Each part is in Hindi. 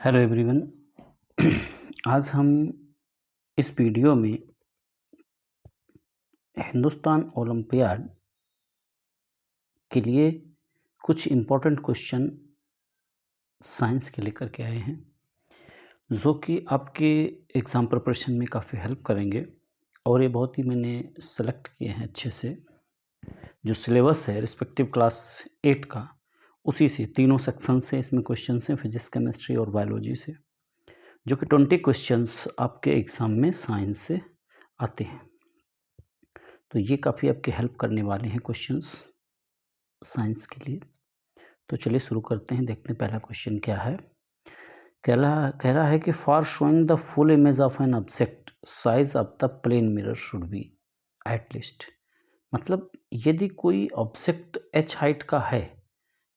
Hello everyone. आज हम इस वीडियो में हिंदुस्तान ओलंपियाड के लिए कुछ इम्पोर्टेंट क्वेश्चन साइंस के लेकर के आए हैं, जो कि आपके एग्ज़ाम प्रिपरेशन में काफ़ी हेल्प करेंगे। और ये बहुत ही मैंने सेलेक्ट किए हैं अच्छे से। जो सिलेबस है रिस्पेक्टिव क्लास 8 का, उसी से तीनों सेक्शन से इसमें क्वेश्चन हैं, फिजिक्स, केमिस्ट्री और बायोलॉजी से, जो कि 20 क्वेश्चंस आपके एग्ज़ाम में साइंस से आते हैं। तो ये काफ़ी आपके हेल्प करने वाले हैं क्वेश्चंस साइंस के लिए। तो चलिए शुरू करते हैं, देखते हैं पहला क्वेश्चन क्या है। कह रहा है कि for showing the full image of an object size of the plane mirror should be at least. मतलब यदि कोई ऑब्जेक्ट h हाइट का है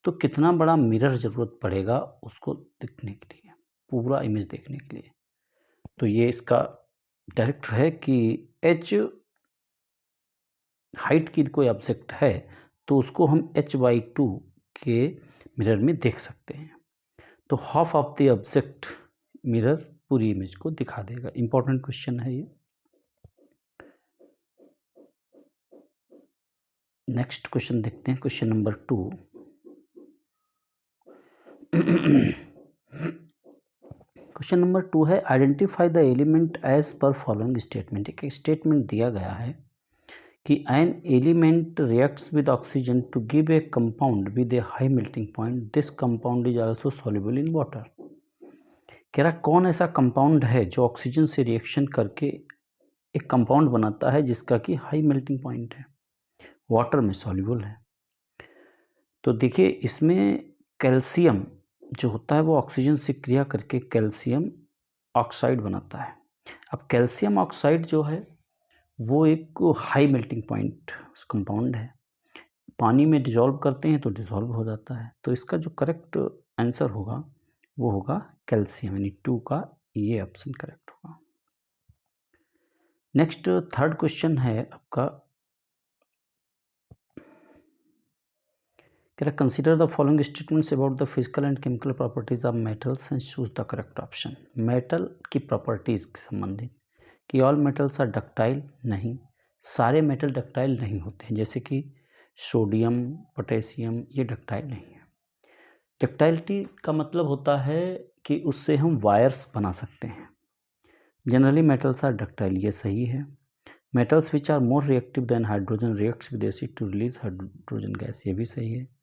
तो कितना बड़ा मिरर ज़रूरत पड़ेगा उसको देखने के लिए, पूरा इमेज देखने के लिए। तो ये इसका डायरेक्ट है कि h हाइट की कोई ऑब्जेक्ट है तो उसको हम h/2 के मिरर में देख सकते हैं। तो half of the object mirror पूरी इमेज को दिखा देगा। इंपॉर्टेंट क्वेश्चन है ये। नेक्स्ट क्वेश्चन देखते हैं, क्वेश्चन नंबर 2। क्वेश्चन नंबर 2 है, identify the element as per following statement. एक स्टेटमेंट दिया गया है कि an element reacts with oxygen to give a compound with a high melting point, this compound is also soluble in water. कह रहा कौन ऐसा कंपाउंड है जो ऑक्सीजन से रिएक्शन करके एक कंपाउंड बनाता है जिसका कि हाई मेल्टिंग पॉइंट है, वाटर में सॉल्युबल है। तो देखिए इसमें कैल्शियम जो होता है वो ऑक्सीजन से क्रिया करके कैल्शियम ऑक्साइड बनाता है। अब कैल्शियम ऑक्साइड जो है वो एक हाई मेल्टिंग पॉइंट कंपाउंड है, पानी में डिजॉल्व करते हैं तो डिजॉल्व हो जाता है। तो इसका जो करेक्ट आंसर होगा वो होगा कैल्शियम, यानी 2 का ये ऑप्शन करेक्ट होगा। नेक्स्ट थर्ड क्वेश्चन है आपका, कह रहा consider the following statements about the physical and chemical properties of metals and choose the correct option. Metal की प्रॉपर्टीज के संबंधित कि ऑल मेटल्स आर डक्टाइल, नहीं, सारे मेटल डक्टाइल नहीं होते हैं, जैसे कि सोडियम, पोटेशियम, ये डक्टाइल नहीं है। डक्टाइलिटी का मतलब होता है कि उससे हम वायर्स बना सकते हैं। जनरली मेटल्स आर डक्टाइल, ये सही है। Metals which are more reactive than hydrogen reacts with acid to release hydrogen gas, ये भी सही है।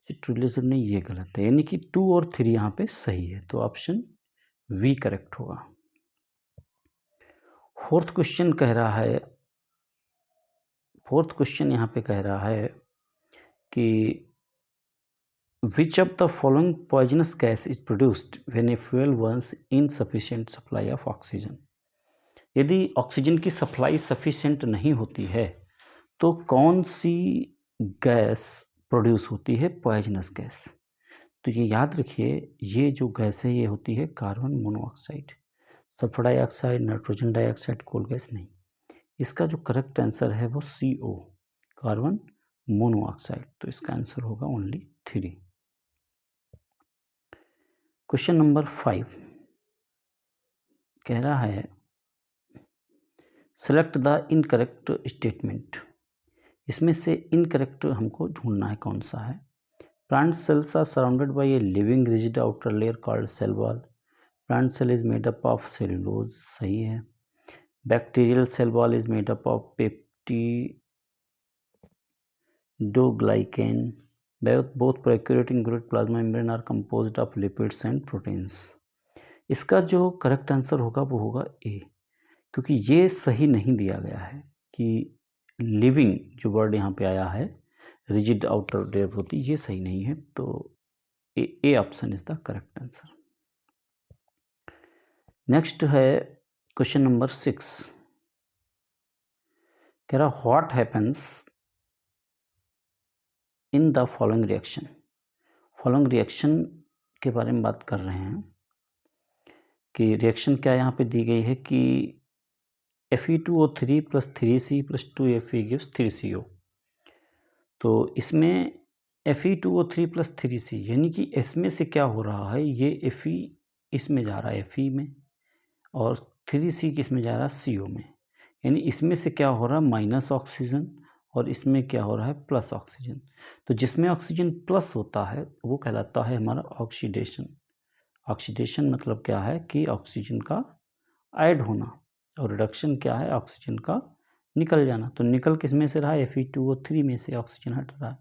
सिट्रुलेशन नहीं, ये गलत है, यानी कि 2 और 3 यहाँ पे सही है। तो ऑप्शन वी करेक्ट होगा। फोर्थ क्वेश्चन यहाँ पे कह रहा है कि विच of the following poisonous gas is produced when a fuel Burns insufficient supply of oxygen. यदि ऑक्सीजन की सप्लाई सफिशिएंट नहीं होती है तो कौन सी गैस प्रोड्यूस होती है? Poisonous gas. तो ये याद रखिए, ये जो गैस है ये होती है carbon monoxide, sulphur dioxide, nitrogen dioxide, coal gas नहीं। इसका जो करेक्ट आंसर है वो CO, कार्बन मोनोऑक्साइड। तो इसका आंसर होगा ओनली 3। क्वेश्चन नंबर 5 कह रहा है, सेलेक्ट द इनकरेक्ट स्टेटमेंट। इसमें से इनकरेक्ट हमको ढूंढना है कौन सा है। Plant cells are surrounded by a living rigid outer layer called cell wall. Plant cell is made up of cellulose, सही है। Bacterial cell wall is made up of peptidoglycan. Both prokaryotic included plasma membrane are composed of lipids and proteins. इसका जो करेक्ट आंसर होगा वो होगा A, क्योंकि ये सही नहीं दिया गया है कि लिविंग जो वर्ड यहाँ पे आया है रिजिड आउटर लेयर होती, ये सही नहीं है। तो A option is the correct answer. Next है क्वेश्चन नंबर 6, कह रहा what happens in the following reaction. Following reaction के बारे में बात कर रहे हैं कि रिएक्शन क्या यहाँ पे दी गई है कि Fe2O3 + 3C + 2Fe gives 3CO। तो इसमें Fe2O3 + 3C यानी कि इसमें से क्या हो रहा है, ये Fe इसमें जा रहा है Fe में, और 3C किस में जा रहा है, CO में। यानी इसमें से क्या हो रहा है, माइनस ऑक्सीजन, और इसमें क्या हो रहा है, प्लस ऑक्सीजन। तो जिसमें ऑक्सीजन प्लस होता है वो कहलाता है हमारा ऑक्सीडेशन। ऑक्सीडेशन मतलब क्या है कि ऑक्सीजन का ऐड होना, और रिडक्शन क्या है, ऑक्सीजन का निकल जाना। तो निकल किस में से रहा है, Fe2O3 में से ऑक्सीजन हट रहा है।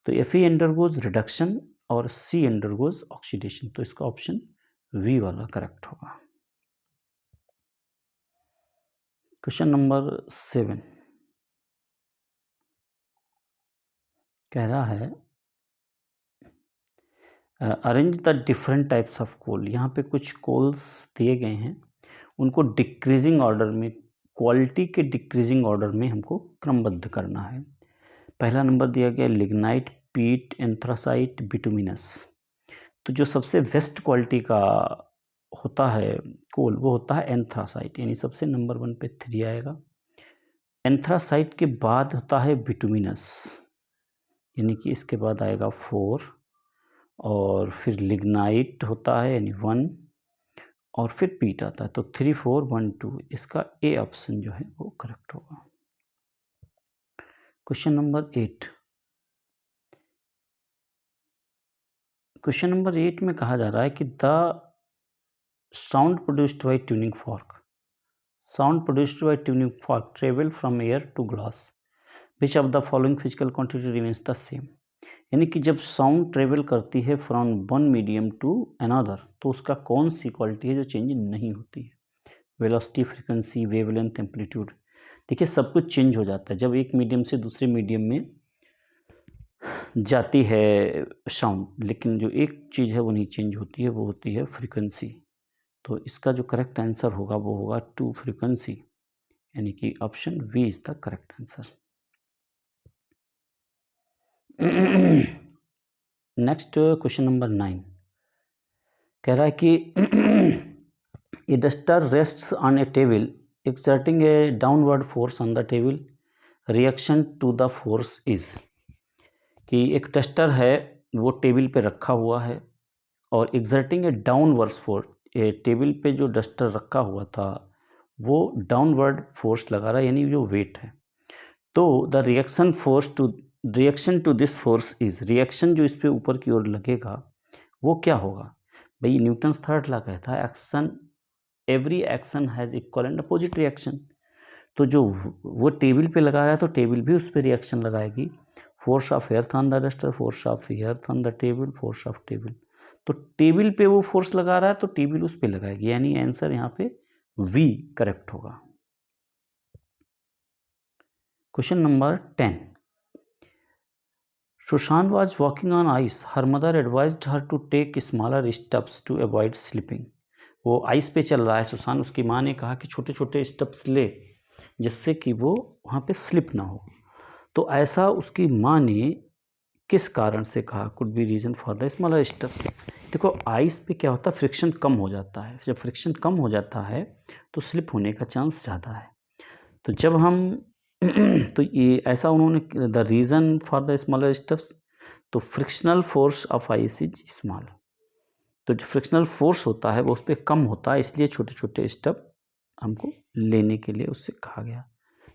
तो Fe अंडरगोज रिडक्शन और C अंडरगोज ऑक्सीडेशन। तो इसका ऑप्शन V वाला करेक्ट होगा। क्वेश्चन नंबर 7 कह रहा है arrange the different types of coal. यहाँ पे कुछ कोल्स दिए गए हैं, उनको डिक्रीजिंग ऑर्डर में, क्वालिटी के डिक्रीजिंग ऑर्डर में हमको क्रमबद्ध करना है। पहला नंबर दिया गया लिग्नाइट, पीट, एंथ्रासाइट, बिटुमिनस। तो जो सबसे बेस्ट क्वालिटी का होता है कोल वो होता है एंथ्रासाइट, यानी सबसे नंबर 1 पे 3 आएगा। एंथ्रासाइट के बाद होता है बिटुमिनस, यानी कि इसके बाद आएगा 4, और फिर लिग्नाइट होता है यानी 1, और फिर पीट आता है। तो 3, 4, 1, 2, इसका ए ऑप्शन जो है वो करेक्ट होगा। Question number 8। क्वेश्चन नंबर 8 में कहा जा रहा है कि the sound produced by tuning fork, sound produced by tuning fork travel from air to glass, which of the following physical quantity remains the same. यानी कि जब साउंड ट्रेवल करती है from one medium to another, तो उसका कौन सी क्वालिटी है जो चेंज नहीं होती है, वेलोसिटी, फ्रीक्वेंसी, वेवलेंथ, एम्पलीट्यूड। देखिए सब कुछ चेंज हो जाता है जब एक मीडियम से दूसरे मीडियम में जाती है साउंड, लेकिन जो एक चीज़ है वो नहीं चेंज होती है, वो होती है फ्रीक्वेंसी। तो इसका जो करेक्ट आंसर होगा वो होगा 2 फ्रीक्वेंसी, यानी कि option B is the correct answer. Next question number 9 कह रहा है कि a duster rests on a table exerting a downward force on the table, reaction to the force is. कि एक डस्टर है वो टेबल पे रखा हुआ है और exerting a downward force, table पे जो डस्टर रखा हुआ था वो डाउनवर्ड फोर्स लगा रहा है, यानी जो वेट है। तो the reaction to this force is, reaction जो इस पे ऊपर की ओर लगेगा वो क्या होगा। भाई न्यूटन्स थर्ड लॉ कहता है action, every action has equal and opposite reaction. तो जो वो टेबल पे लगा रहा है तो टेबल भी उस पर रिएक्शन लगाएगी। Force of earth on the duster, force of earth on the table, force of table. तो टेबल पे वो फोर्स लगा रहा है तो टेबल उस पर लगाएगी, यानी आंसर यहाँ पे वी करेक्ट होगा। Question number 10। Susan was walking on ice. Her mother advised her to take smaller steps to avoid slipping. वो आइस पे चल रहा है सुसान, उसकी माँ ने कहा कि छोटे छोटे स्टेप्स ले जिससे कि वो वहाँ पे स्लिप ना हो। तो ऐसा उसकी माँ ने किस कारण से कहा, could be reason for the smaller steps. देखो आइस पे क्या होता है, फ्रिक्शन कम हो जाता है, जब फ्रिक्शन कम हो जाता है तो स्लिप होने का चांस ज़्यादा है। तो जब हम तो ये ऐसा उन्होंने the reason for the smaller steps, तो frictional force of ice is small. तो जो फ्रिक्शनल फोर्स होता है वो उस पर कम होता है, इसलिए छोटे छोटे स्टेप हमको लेने के लिए उससे कहा गया।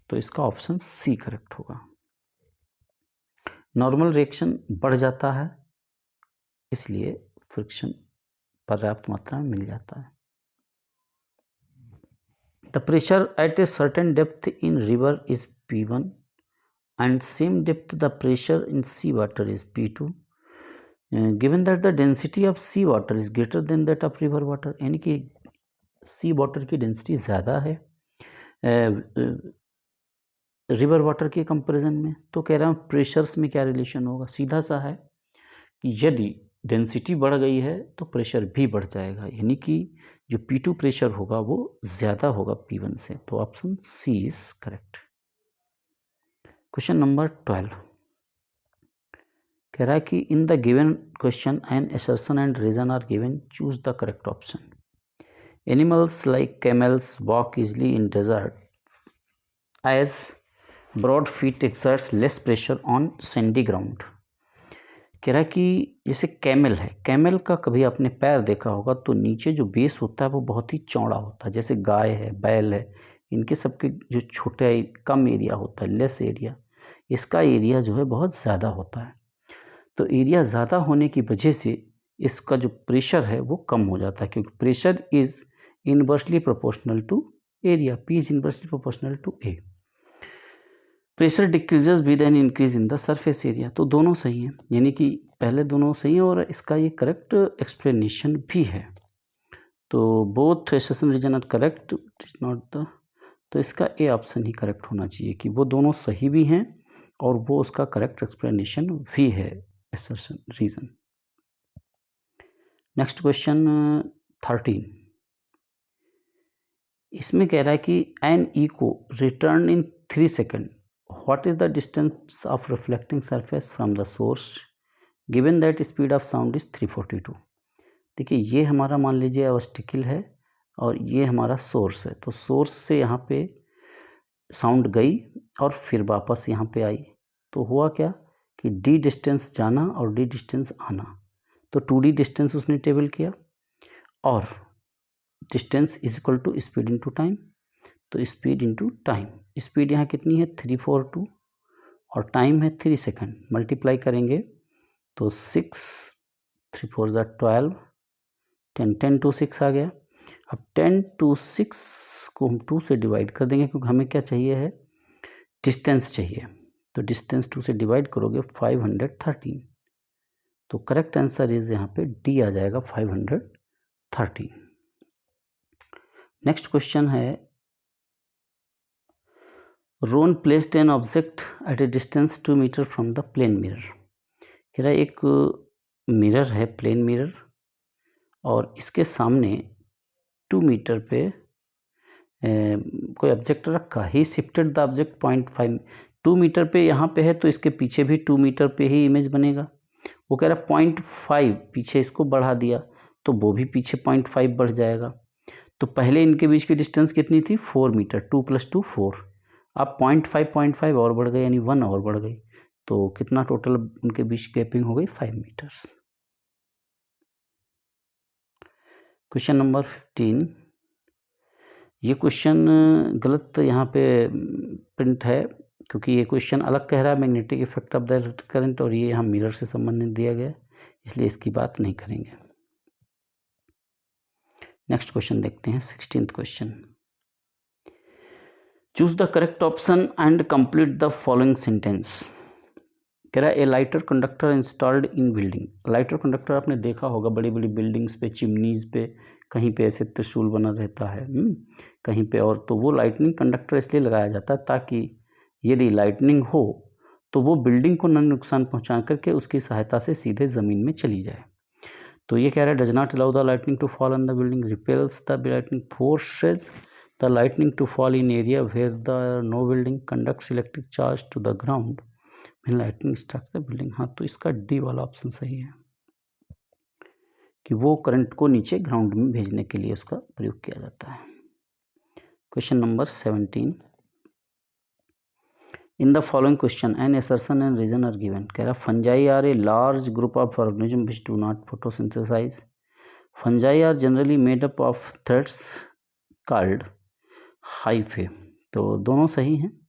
तो इसका ऑप्शन सी करेक्ट होगा। नॉर्मल रिएक्शन बढ़ जाता है इसलिए फ्रिक्शन पर्याप्त मात्रा में मिल जाता है। The pressure at a certain depth in river is P1 and same depth the pressure in sea water is P2, given that the density of sea water is greater than that of river water, यानी कि सी वाटर की डेंसिटी ज़्यादा है रिवर वाटर के कंपैरिजन में। तो कह रहा हूँ प्रेशर्स में क्या रिलेशन होगा, सीधा सा है कि यदि डेंसिटी बढ़ गई है तो प्रेशर भी बढ़ जाएगा, यानी कि जो P2 प्रेशर होगा वो ज़्यादा होगा P1 से। तो option C is correct. Question number 12 कह रहा है कि in the given question an assertion and reason are given, choose the correct option. Animals like camels walk easily in desert as broad feet exerts less pressure on sandy ground. कह रहा है कि जैसे कैमल है, कैमल का कभी आपने पैर देखा होगा तो नीचे जो बेस होता है वो बहुत ही चौड़ा होता है। जैसे गाय है, बैल है, इनके सबके जो छोटा कम एरिया होता है, लेस एरिया, इसका एरिया जो है बहुत ज़्यादा होता है। तो एरिया ज़्यादा होने की वजह से इसका जो प्रेशर है वो कम हो जाता है, क्योंकि pressure is inversely proportional to area, P is inversely proportional to A। Pressure decreases with an increase in the surface area. तो दोनों सही हैं, यानी कि पहले दोनों सही हैं और इसका ये करेक्ट एक्सप्लेनेशन भी है। तो both assertion reason are correct, it is not the, तो इसका ए ऑप्शन ही करेक्ट होना चाहिए कि वो दोनों सही भी हैं और वो उसका करेक्ट एक्सप्लेनेशन भी है, एसेशन रीजन। नेक्स्ट क्वेश्चन 13, इसमें कह रहा है कि एन ई को return in 3 second, what is the distance of reflecting surface from the source given that speed of sound is 342। देखिए ये हमारा मान लीजिए ऑब्स्टिकल है और ये हमारा सोर्स है। तो सोर्स से यहाँ पे साउंड गई और फिर वापस यहाँ पे आई, तो हुआ क्या कि डी डिस्टेंस जाना और डी डिस्टेंस आना, तो 2D डिस्टेंस उसने टेबल किया और distance is equal to speed into time. तो स्पीड इनटू टाइम, स्पीड यहाँ कितनी है 342 और टाइम है 3 सेकंड, मल्टीप्लाई करेंगे तो 6, 3 4 12, 10, 10 to 6 आ गया। अब 10 to 6 को हम 2 से डिवाइड कर देंगे, क्योंकि हमें क्या चाहिए है, डिस्टेंस चाहिए। तो डिस्टेंस 2 से डिवाइड करोगे 513, तो करेक्ट आंसर इज यहाँ पे डी आ जाएगा 513। नेक्स्ट क्वेश्चन है, Ron placed an object at a distance 2 metre from the plane mirror. कह रहा है एक मिरर है, प्लेन मिरर, और इसके सामने 2 मीटर पे कोई ऑब्जेक्ट रखा। He shifted the object 0.5, 2 metre पे यहाँ पे है तो इसके पीछे भी 2 मीटर पे ही इमेज बनेगा। वो कह रहा है 0.5 पीछे इसको बढ़ा दिया तो वो भी पीछे 0.5 बढ़ जाएगा। तो पहले इनके बीच की डिस्टेंस कितनी थी 4 मीटर, 2 + 2 4, अब 0.5 और बढ़ गए, यानी 1 और बढ़ गई, तो कितना टोटल उनके बीच गैपिंग हो गई 5 मीटर्स। क्वेश्चन नंबर 15, ये क्वेश्चन गलत यहाँ पे प्रिंट है, क्योंकि ये क्वेश्चन अलग कह रहा है magnetic effect of the electric current, और ये यहाँ मिरर से संबंधित दिया गया, इसलिए इसकी बात नहीं करेंगे। नेक्स्ट क्वेश्चन देखते हैं, 16th question. Choose the correct option and complete the following sentence. कह रहा है a lighter conductor installed in building. Lighter conductor आपने देखा होगा बड़ी बड़ी बिल्डिंग्स पे, चिमनीज पे, कहीं पे ऐसे त्रिशूल बना रहता है, कहीं पे, और तो वो लाइटनिंग कंडक्टर इसलिए लगाया जाता है ताकि यदि लाइटनिंग हो तो वो बिल्डिंग को न नुकसान पहुंचा करके उसकी सहायता से सीधे ज़मीन में चली जाए। तो ये कह रहा है does not allow the lightning to fall on the building, repels the lightning, forces the lightning to fall in area where the no building, conducts electric charge to the ground when lightning strikes the building. हाँ, तो इसका डी वाला ऑप्शन सही है कि वो करंट को नीचे ग्राउंड में भेजने के लिए उसका प्रयोग किया जाता है। Question number 17, in the following question an assertion and reason are given. कह रहा fungi are a large group of organism which do not photosynthesise. Fungi are generally made up of threads called hyphae. तो दोनों सही हैं।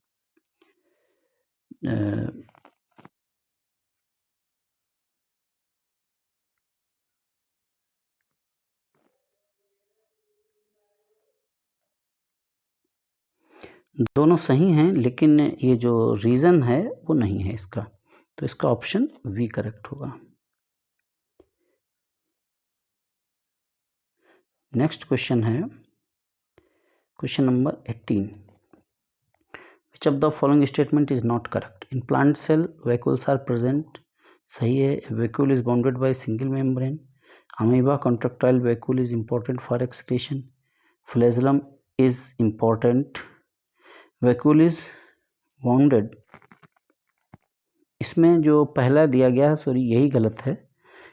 दोनों सही हैं, लेकिन ये जो रीज़न है वो नहीं है इसका, तो इसका ऑप्शन वी करेक्ट होगा। नेक्स्ट क्वेश्चन है question number 18, which of the following statement is not correct. In plant cell vacuoles are present, सही है। Vacuole is bounded by single membrane. Amoeba contractile vacuole is important for excretion. Flagellum is important. Vacuole is bounded, इसमें जो पहला दिया गया है सॉरी यही गलत है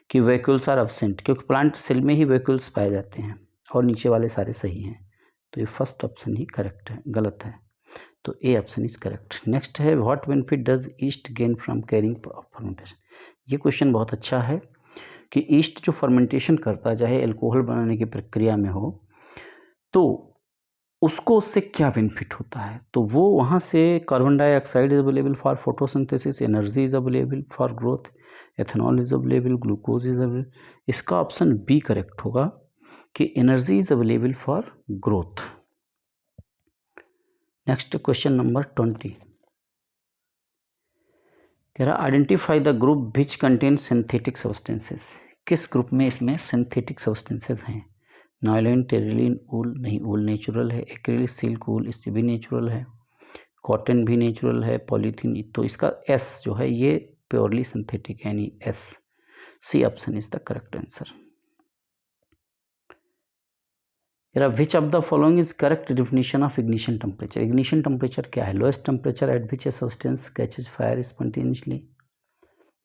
कि वैक्यूल्स आर एब्सेंट, क्योंकि प्लांट सेल में ही वैक्यूल्स पाए जाते हैं और नीचे वाले सारे सही हैं, तो ये फर्स्ट ऑप्शन ही करेक्ट है, गलत है। तो A option is correct. Next है what benefit does yeast gain from carrying fermentation. ये क्वेश्चन बहुत अच्छा है कि ईस्ट जो फर्मेंटेशन करता है, चाहे अल्कोहल बनाने की प्रक्रिया में हो, तो उसको उससे क्या बेनिफिट होता है। तो वो वहाँ से carbon dioxide is available for photosynthesis, energy is available for growth, ethanol is available, glucose is available. इसका ऑप्शन बी करेक्ट होगा कि energy is available for growth. Next question number 20 कह रहा identify the group which contain synthetic substances. किस ग्रुप में इसमें सिंथेटिक सब्सटेंसेस हैं। नायलॉन, टेरिलिन, ऊल नहीं, ऊल नेचुरल है। एक्रिलिक, सिल्क, ऊल इससे भी नेचुरल है। कॉटन भी नेचुरल है। पॉलीथीन, तो इसका एस जो है ये प्योरली सिंथेटिक है, यानी एस, C option is the correct answer. Which of the following is correct definition of ignition temperature. Ignition temperature क्या है। Lowest temperature at which a substance catches fire spontaneously.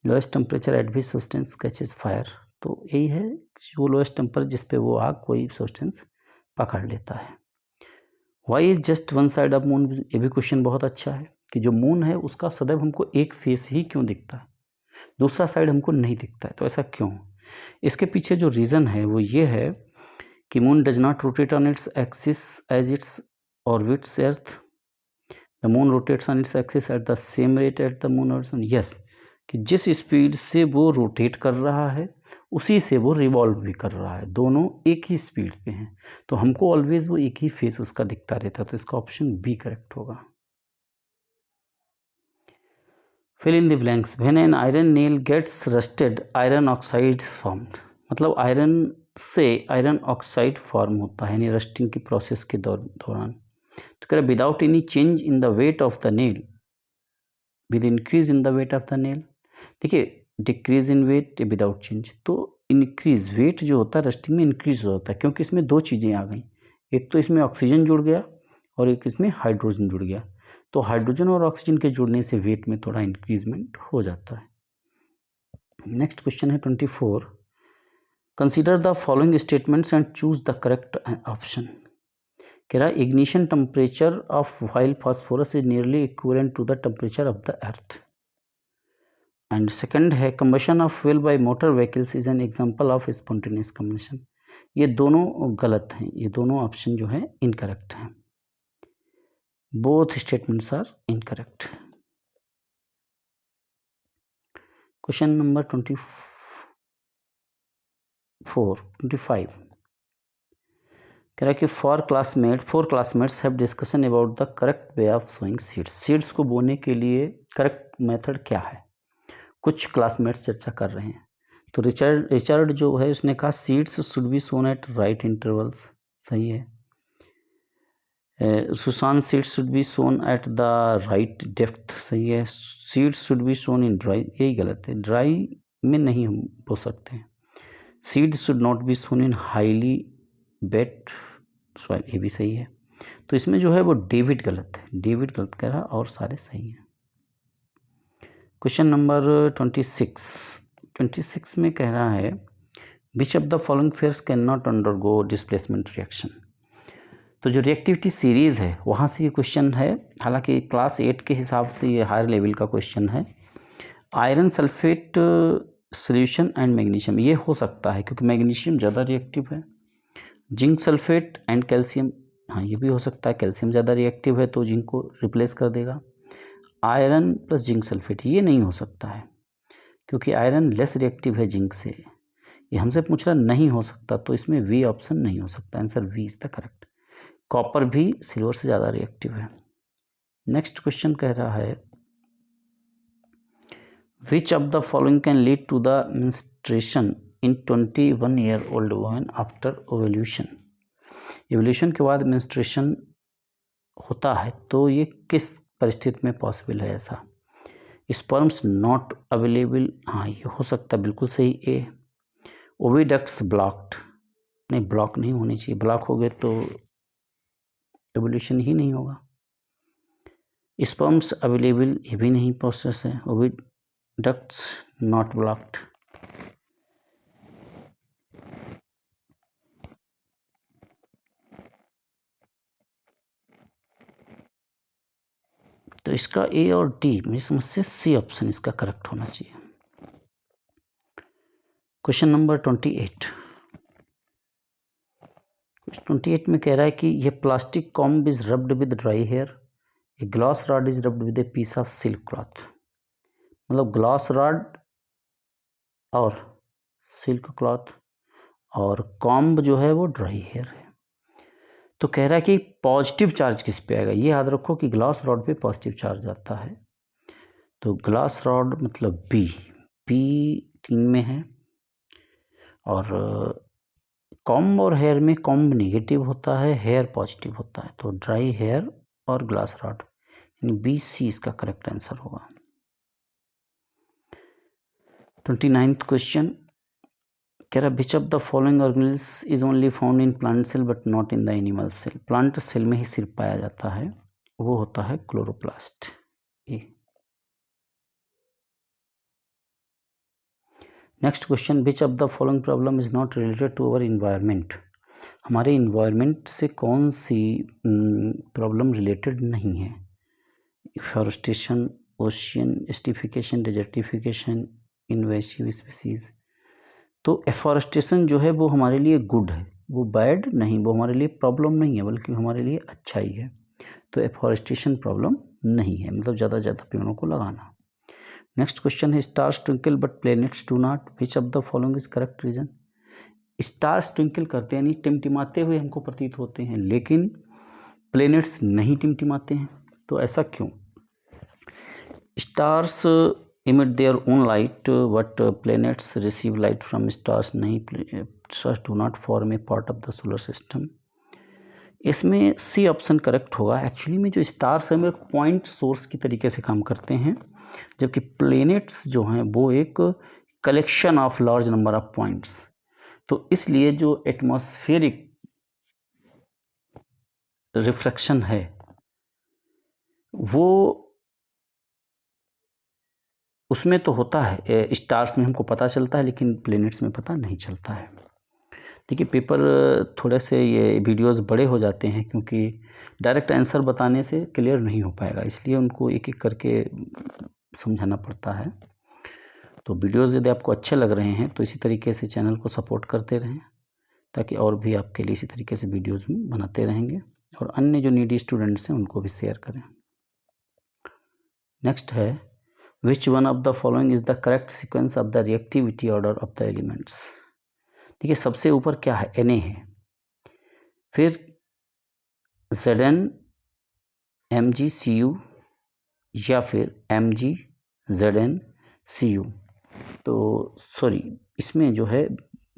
Lowest temperature at which substance catches fire, तो यही है वो लोएस्ट टेम्परेचर जिस पे वो आग कोई सब्सटेंस पकड़ लेता है। Why is just one side of moon. ये भी क्वेश्चन बहुत अच्छा है कि जो मून है उसका सदैव हमको एक फेस ही क्यों दिखता है, दूसरा साइड हमको नहीं दिखता है, तो ऐसा क्यों। इसके पीछे जो रीज़न है वो ये है कि moon does not rotate on its axis as its orbits earth. The moon rotates on its axis at the same rate at the moon और सन। यस, कि जिस स्पीड से वो रोटेट कर रहा है उसी से वो रिवॉल्व भी कर रहा है, दोनों एक ही स्पीड पे हैं, तो हमको ऑलवेज वो एक ही फेस उसका दिखता रहता है, तो इसका ऑप्शन बी करेक्ट होगा। Fill in the blanks. When an iron nail gets rusted iron oxide formed. मतलब आयरन से आयरन ऑक्साइड फॉर्म होता है, यानी रस्टिंग की प्रोसेस के दौरान। तो कह रहा without any change in the weight of the nail, with increase in the weight of the nail. देखिए decrease in weight without change, तो इंक्रीज वेट जो होता है रस्टिंग में इंक्रीज होता है, क्योंकि इसमें दो चीज़ें आ गई, एक तो इसमें ऑक्सीजन जुड़ गया और एक इसमें हाइड्रोजन जुड़ गया, तो हाइड्रोजन और ऑक्सीजन के जुड़ने से वेट में थोड़ा इंक्रीजमेंट हो जाता है। नेक्स्ट क्वेश्चन है 24। Consider the following statements and choose the correct option. कह रहा ignition temperature of white phosphorus is nearly equivalent to the temperature of the earth. And second है combustion of fuel by motor vehicles is an example of spontaneous combustion. ये दोनों गलत हैं, ये दोनों ऑप्शन जो है इनकरेक्ट हैं। Both statements are incorrect. Question number 25 कह रहा है कि four classmates have discussion about the correct way of sowing seeds. Seeds को बोने के लिए करेक्ट मेथड क्या है, कुछ क्लासमेट्स चर्चा कर रहे हैं। तो रिचर्ड जो है उसने कहा seeds should be sown at right intervals, सही है। Susan seeds should be sown at the right depth, सही है। Seeds should be sown in dry, यही गलत है, ड्राई में नहीं हम बो सकते हैं। Seeds should not be sown in highly wet soil, ये भी सही है। तो इसमें जो है वो डेविड गलत है, डेविड गलत कह रहा और सारे सही हैं। क्वेश्चन नंबर 26 में कह रहा है which of the following pairs can not undergo displacement reaction. तो जो रिएक्टिविटी सीरीज़ है वहाँ से ये क्वेश्चन है, हालांकि क्लास 8 के हिसाब से ये हायर लेवल का क्वेश्चन है। Iron sulphate solution and magnesium, ये हो सकता है क्योंकि मैग्नीशियम ज़्यादा रिएक्टिव है। जिंक सल्फेट एंड कैल्शियम, हाँ ये भी हो सकता है, कैल्शियम ज़्यादा रिएक्टिव है तो जिंक को रिप्लेस कर देगा। आयरन प्लस जिंक सल्फेट ये नहीं हो सकता है क्योंकि आयरन लेस रिएक्टिव है जिंक से, ये हमसे पूछ रहा नहीं हो सकता, तो इसमें वी ऑप्शन नहीं हो सकता, answer B is the correct. Copper भी सिल्वर से ज़्यादा रिएक्टिव है। नेक्स्ट क्वेश्चन कह रहा है which of the following can lead to the menstruation in 21-year-old woman after ovulation. Evolution के बाद मेंस्ट्रुएशन होता है तो ये किस परिस्थिति में पॉसिबल है ऐसा। स्पर्म्स नॉट अवेलेबल, हाँ ये हो सकता है, बिल्कुल सही ए। ओविडक्ट्स ब्लॉक्ड, नहीं ब्लॉक नहीं होनी चाहिए, ब्लॉक हो गए तो एवोल्यूशन ही नहीं होगा। स्पर्म्स अवेलेबल, ये भी नहीं प्रोसेस है। Oviducts not blocked. इसका ए और डी, मेरी समझ से सी ऑप्शन इसका करेक्ट होना चाहिए। Question number 28। क्वेश्चन 28 में कह रहा है कि ये plastic comb is rubbed with dry hair, a glass rod is rubbed with a piece of silk cloth. मतलब ग्लास रॉड और सिल्क क्लॉथ और कॉम्ब जो है वो ड्राई हेयर है। तो कह रहा है कि पॉजिटिव चार्ज किस पे आएगा। ये याद रखो कि ग्लास रॉड पे पॉजिटिव चार्ज आता है। तो ग्लास रॉड मतलब बी 3 में है। और कॉम्ब और हेयर में कॉम्ब निगेटिव होता है, हेयर पॉजिटिव होता है। तो ड्राई हेयर और ग्लास रॉड, यानी बी सी इसका करेक्ट आंसर होगा। 29th क्वेश्चन कह रहा which of the following organelles is only found in plant cell but not in the animal cell. Plant cell में ही सिर्फ पाया जाता है, वो होता है chloroplast A. Next question which of the following problem is not related to our environment. हमारे इन्वायरमेंट से कौन सी प्रॉब्लम रिलेटेड नहीं है। Forestation, ocean acidification, desertification, invasive species. तो एफॉरेस्टेशन जो है वो हमारे लिए गुड है, वो बैड नहीं, वो हमारे लिए प्रॉब्लम नहीं है बल्कि हमारे लिए अच्छा ही है। तो एफॉरेस्टेशन प्रॉब्लम नहीं है, मतलब ज़्यादा से ज़्यादा पेड़ों को लगाना। नेक्स्ट क्वेश्चन है stars twinkle but planets do not, which of the following is correct reason. Stars twinkle करते हैं यानी टिमटिमाते हुए हमको प्रतीत होते हैं, लेकिन प्लैनेट्स नहीं टिमटिमाते हैं। तो ऐसा क्यों। Stars emit their own light but planets receive light from stars नहीं, stars do not form a part of the solar system। इसमें सी ऑप्शन करेक्ट होगा। एक्चुअली में जो स्टार्स हैं वो एक पॉइंट सोर्स की तरीके से काम करते हैं, जबकि प्लैनेट्स जो हैं वो एक collection of large number of points. तो इसलिए जो एटमॉस्फेरिक रिफ्रैक्शन है वो उसमें तो होता है, स्टार्स में हमको पता चलता है, लेकिन प्लैनेट्स में पता नहीं चलता है। देखिए पेपर थोड़े से ये वीडियोस बड़े हो जाते हैं क्योंकि डायरेक्ट आंसर बताने से क्लियर नहीं हो पाएगा, इसलिए उनको एक एक करके समझाना पड़ता है। तो वीडियोस यदि आपको अच्छे लग रहे हैं तो इसी तरीके से चैनल को सपोर्ट करते रहें, ताकि और भी आपके लिए इसी तरीके से वीडियोस बनाते रहेंगे और अन्य जो नीडी स्टूडेंट्स हैं उनको भी शेयर करें। नेक्स्ट है which one of the following is the correct sequence of the reactivity order of the elements. देखिए सबसे ऊपर क्या है, Na है, फिर Zn MgCu या फिर MgZnCu। तो सॉरी, इसमें जो है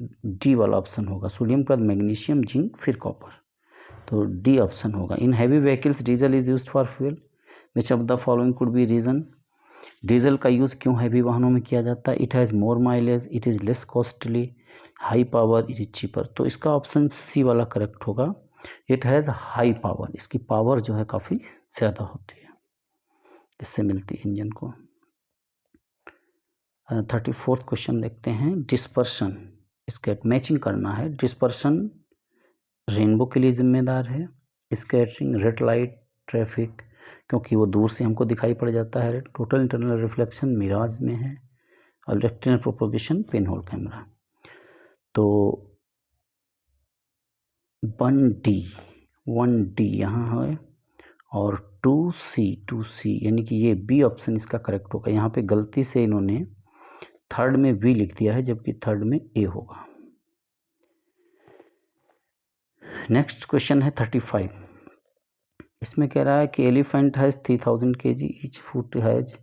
डी वाला ऑप्शन होगा, सोडियम के बाद मैग्नीशियम, जिंक, फिर कॉपर। तो डी ऑप्शन होगा। In heavy vehicles diesel is used for fuel, which of the following could be reason. Diesel का यूज़ क्यों हैवी वाहनों में किया जाता है। It has more mileage, it is less costly, high power, it is cheaper. तो इसका ऑप्शन सी वाला करेक्ट होगा। इट हैज़ हाई पावर, इसकी पावर जो है काफ़ी ज़्यादा होती है, इससे मिलती है इंजन को। 34th क्वेश्चन देखते हैं। डिस्पर्शन, इसका मैचिंग करना है। डिस्पर्शन रेनबो के लिए जिम्मेदार है, स्कैटरिंग, रेड लाइट, ट्रैफिक क्योंकि वो दूर से हमको दिखाई पड़ जाता है, टोटल इंटरनल रिफ्लेक्शन मिराज में है, और रेक्टेनल प्रोपोगेशन पेन होल कैमरा। तो 1D यहाँ है और 2C यानी कि ये बी ऑप्शन इसका करेक्ट होगा। यहाँ पे गलती से इन्होंने थर्ड में बी लिख दिया है जबकि थर्ड में ए होगा। नेक्स्ट क्वेश्चन है 35। इसमें कह रहा है कि elephant has 3000 kg, each foot has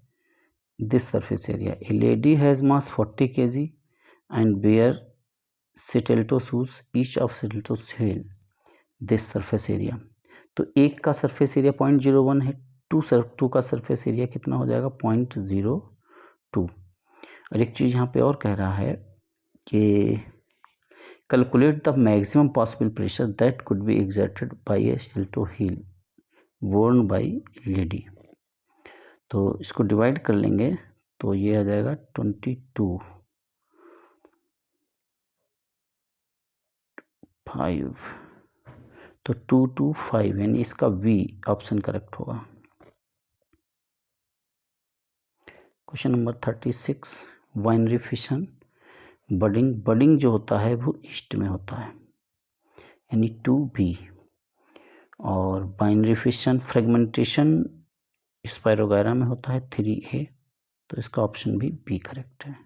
this surface area, a lady has mass 40 kg and bare stiletto shoes, each of stiletto heel this surface area. तो एक का सरफेस एरिया 0.01 है, टू का सरफेस एरिया कितना हो जाएगा 0.02। और एक चीज़ यहाँ पे और कह रहा है कि calculate the maximum possible pressure that could be exerted by a stiletto heel worn by lady. तो इसको डिवाइड कर लेंगे तो ये आ जाएगा 22.5, तो 225 यानी इसका वी ऑप्शन करेक्ट होगा। Question number 36, binary fission, budding जो होता है वो ईस्ट में होता है, यानी 2B। और बाइनरी फिशन, फ्रेगमेंटेशन स्पाइरोगायरा में होता है 3A। तो इसका ऑप्शन भी बी करेक्ट है।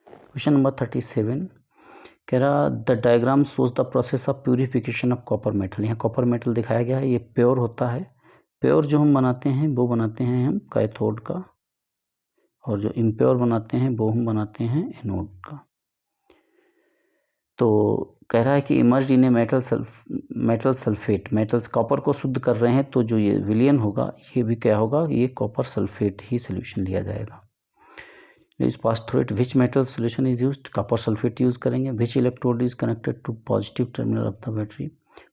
क्वेश्चन नंबर 37 कह रहा the diagram shows the process of purification of copper metal. यहाँ कॉपर मेटल दिखाया गया है, ये प्योर होता है। प्योर जो हम बनाते हैं वो बनाते हैं हम कैथोड का, और जो इम्प्योर बनाते हैं वो हम बनाते हैं एनोड का। तो कह रहा है कि emerged in a metal sulphate, metals copper को शुद्ध कर रहे हैं, तो जो ये विलियन होगा ये भी क्या होगा, ये कॉपर सल्फेट ही सोल्यूशन लिया जाएगा। Is pass through it, which metal solution is used, copper sulphate use करेंगे। Which electrode is connected to positive terminal of the battery,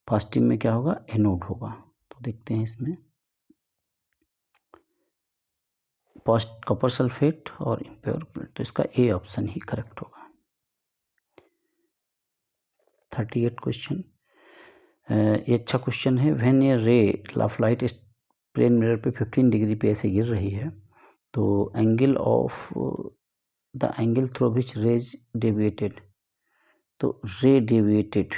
positive में क्या होगा, एनोड होगा। तो देखते हैं इसमें कॉपर सल्फेट और इम्प्योर, तो इसका ए ऑप्शन ही करेक्ट होगा। 38 क्वेश्चन, ये अच्छा क्वेश्चन है। When A ray of light plane mirror पे 15 डिग्री पे ऐसे गिर रही है, तो angle of the angle through which rays deviated, तो रे डेविएटेड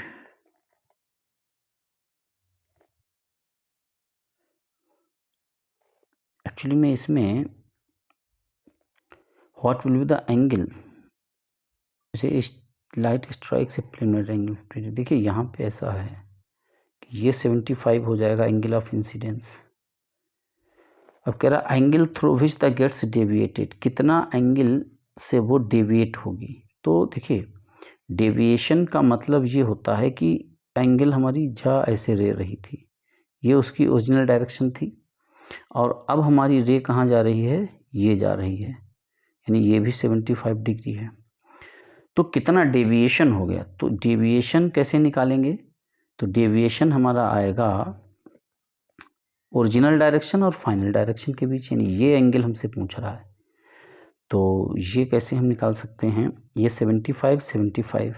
एक्चुअली में इसमें what will be the angle, जैसे light strikes a plane mirror angle. देखिए यहाँ पे ऐसा है कि ये 75 हो जाएगा एंगल ऑफ इंसिडेंस। अब कह रहा angle through which the gates deviated, कितना एंगल से वो डेविएट होगी। तो देखिए डेविएशन का मतलब ये होता है कि एंगल हमारी जा ऐसे रे रही थी, ये उसकी ओरिजिनल डायरेक्शन थी, और अब हमारी रे कहाँ जा रही है, ये जा रही है, यानी ये भी 75 डिग्री है। तो कितना डेविएशन हो गया, तो डेविएशन कैसे निकालेंगे, तो डेविएशन हमारा आएगा ओरिजिनल डायरेक्शन और फाइनल डायरेक्शन के बीच, यानी ये एंगल हमसे पूछ रहा है। तो ये कैसे हम निकाल सकते हैं, ये 75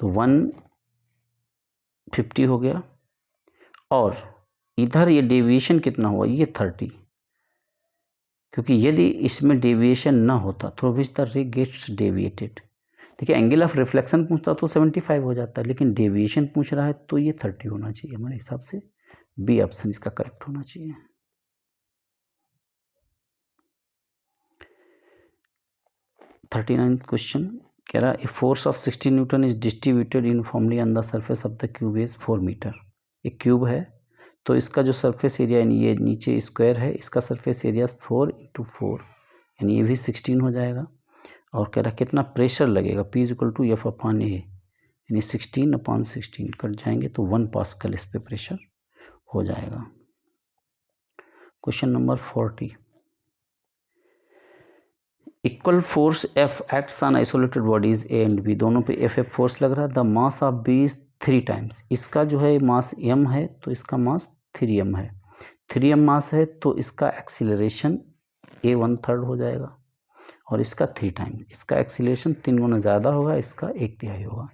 तो 150 हो गया, और इधर ये डेविएशन कितना हुआ, ये 30, क्योंकि यदि इसमें डेविएशन ना होता through which the ray gets deviated, देखिए एंगल ऑफ रिफ्लेक्शन पूछता तो 75 हो जाता है, लेकिन डेविएशन पूछ रहा है तो ये 30 होना चाहिए हमारे हिसाब से। बी ऑप्शन इसका करेक्ट होना चाहिए। 39th क्वेश्चन कह रहा है force of 60 newton is distributed uniformly on the surface of the cube is 4 metre. एक क्यूब है, तो इसका जो सरफेस एरिया यानी ये नीचे स्क्वायर है, इसका सरफेस एरिया 4 × 4, यानी ये भी 16 हो जाएगा। और कह रहा कितना प्रेशर लगेगा, P = F/A, यानी 16/16 कट जाएंगे तो 1 पास्कल इस पे प्रेशर हो जाएगा। Question number 40, equal force F acts on isolated bodies A and B, दोनों पे F फोर्स लग रहा है। The mass of B is 3 times, इसका जो है मास m है तो इसका मास 3m है, 3m मास है तो इसका एक्सीलरेशन A 1/3 हो जाएगा, और इसका 3 टाइम, इसका एक्सीलरेशन 3 गुना ज़्यादा होगा, इसका 1/3 होगा।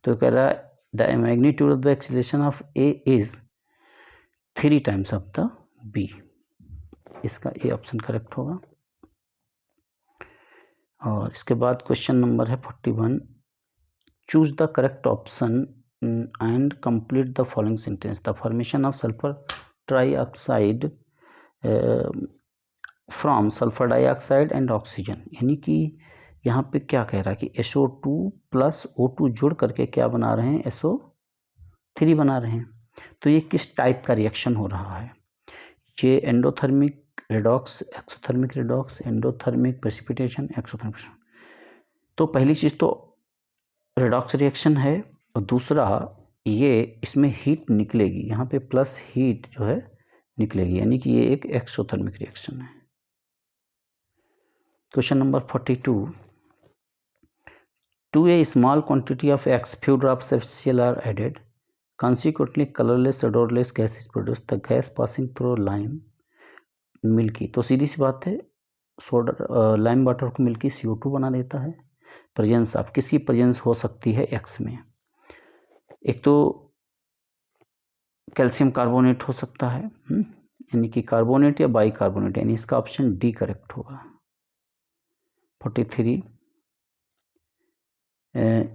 तो कह रहा है the magnitude of the acceleration of A is 3 times of the B, इसका ए ऑप्शन करेक्ट होगा। और इसके बाद क्वेश्चन नंबर है 41, choose the correct option and complete the following sentence. The formation of sulphur trioxide from sulphur dioxide and oxygen, यानी कि यहाँ पे क्या कह रहा है कि SO2 + O2 जुड़ करके क्या बना रहे हैं, SO3 बना रहे हैं। तो ये किस टाइप का रिएक्शन हो रहा है, ये endothermic redox, exothermic redox, endothermic precipitation, exothermic. तो पहली चीज़ तो रिडॉक्स रिएक्शन है, और दूसरा ये इसमें हीट निकलेगी, यहाँ पे प्लस हीट जो है निकलेगी, यानी कि ये एक एक्सोथर्मिक रिएक्शन है। Question number 42, to a small quantity of X few drops of HCl are added, consequently colorless odorless gas is produced, the gas passing through lime milky. तो सीधी सी बात है, सोडा लाइम वाटर को मिल्की CO2 बना देता है। प्रेजेंस ऑफ, किसकी प्रेजेंस हो सकती है X में, एक तो कैल्शियम कार्बोनेट हो सकता है, यानी कि कार्बोनेट या बाइकार्बोनेट, यानी इसका ऑप्शन डी करेक्ट होगा। 43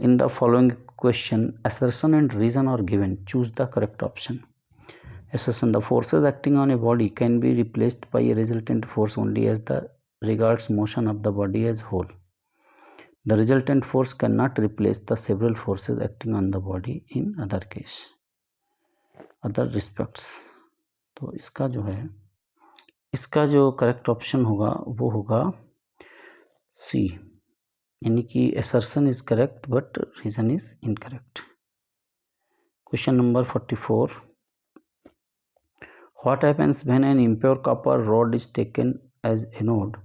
in the following question assertion and reason are given, choose the correct option. Assertion: the forces acting on a body can be replaced by a resultant force only as the regards motion of the body as whole. The resultant force cannot replace the several forces acting on the body in other case, other respects. तो इसका जो है, इसका जो करेक्ट ऑप्शन होगा वो होगा सी, यानी कि assertion is correct but reason is incorrect. Question number 44. What happens when an impure copper rod is taken as anode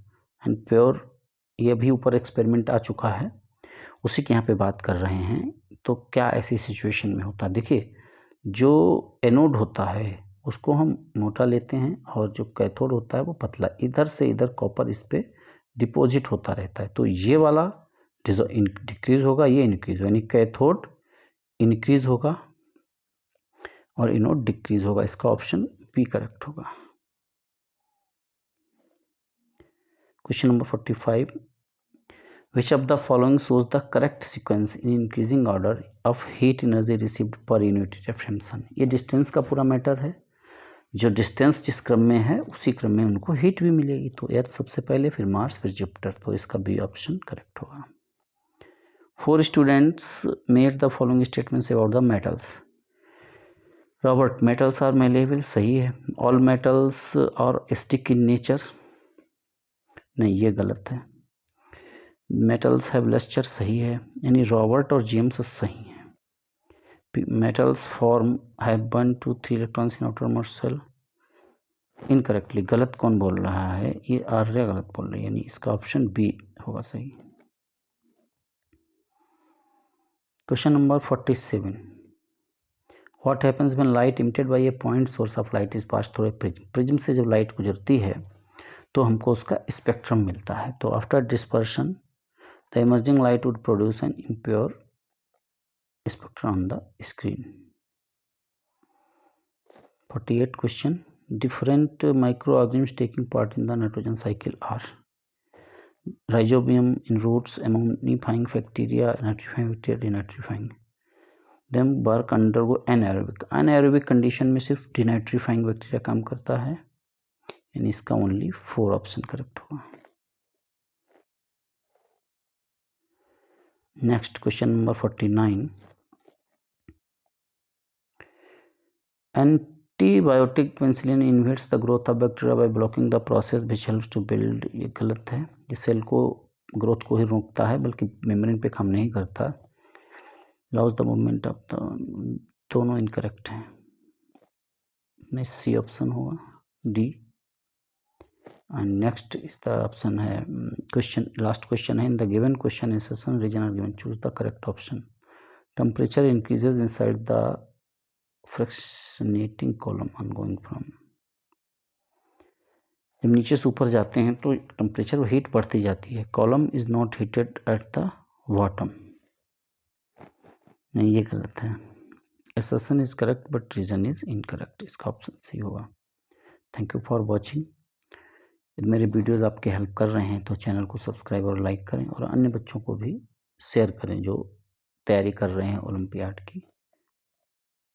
and pure? ये भी ऊपर एक्सपेरिमेंट आ चुका है, उसी के यहाँ पे बात कर रहे हैं। तो क्या ऐसी सिचुएशन में होता है? देखिए, जो एनोड होता है उसको हम मोटा लेते हैं और जो कैथोड होता है वो पतला, इधर से इधर कॉपर इस पर डिपॉजिट होता रहता है। तो ये वाला डिक्रीज होगा, ये इंक्रीज, यानी कैथोड इंक्रीज होगा और एनोड डिक्रीज होगा। इसका ऑप्शन बी करेक्ट होगा। Question number 45. Which of the following shows the correct sequence in increasing order of heat energy received per unit reflection? ये डिस्टेंस का पूरा मैटर है, जो डिस्टेंस जिस क्रम में है उसी क्रम में उनको हीट भी मिलेगी। तो अर्थ सबसे पहले, फिर मार्स, फिर जुपिटर, तो इसका बी ऑप्शन करेक्ट होगा। 4 students made the following statements about the metals. Robert, metals are malleable, सही है। All metals are stick in nature, नहीं, ये गलत है। मेटल्स हैव लस्टर, सही है, यानी रॉबर्ट और जेम्स सही हैं। Metals form have 1 2 3 electrons in outermost shell, incorrectly. गलत कौन बोल रहा है? ये आर्य गलत बोल रही है, यानी इसका ऑप्शन बी होगा सही। Question number 47. What happens when light emitted by a point source of light is pass through a prism? Prism से जब लाइट गुजरती है तो हमको उसका स्पेक्ट्रम मिलता है। तो after dispersion the emerging light would produce an impure spectrum on the screen. 48 question. Different microorganisms taking part in the nitrogen cycle are rhizobium in roots, ammodifying bacteria, nitrifying bacteria, denitrifying. Them work undergo anaerobic. Anaerobic condition में सिर्फ denitrifying bacteria काम करता है, यानी इसका ओनली 4 ऑप्शन करेक्ट होगा। Next, question number 49. Antibiotic penicillin inhibits the growth of bacteria by blocking the process which helps to build. ये गलत है, ये सेल को ग्रोथ को ही रोकता है बल्कि मेम्ब्रेन पे काम नहीं करता। Loss the movement of the, दोनों इनकरेक्ट हैं, में सी ऑप्शन होगा, D. And next is the option है क्वेश्चन, लास्ट क्वेश्चन है। In the given question assertion reason are given, choose the correct option. Temperature increases inside the fractionating column on going from, जब नीचे से ऊपर जाते हैं तो टेम्परेचर हीट बढ़ती जाती है। Column is not heated at the bottom, नहीं, ये गलत है। Assertion is correct but reason is incorrect, इसका ऑप्शन सी होगा। Thank you for watching. यदि मेरे वीडियोज़ आपके हेल्प कर रहे हैं तो चैनल को सब्सक्राइब और लाइक करें और अन्य बच्चों को भी शेयर करें जो तैयारी कर रहे हैं ओलंपियाड की।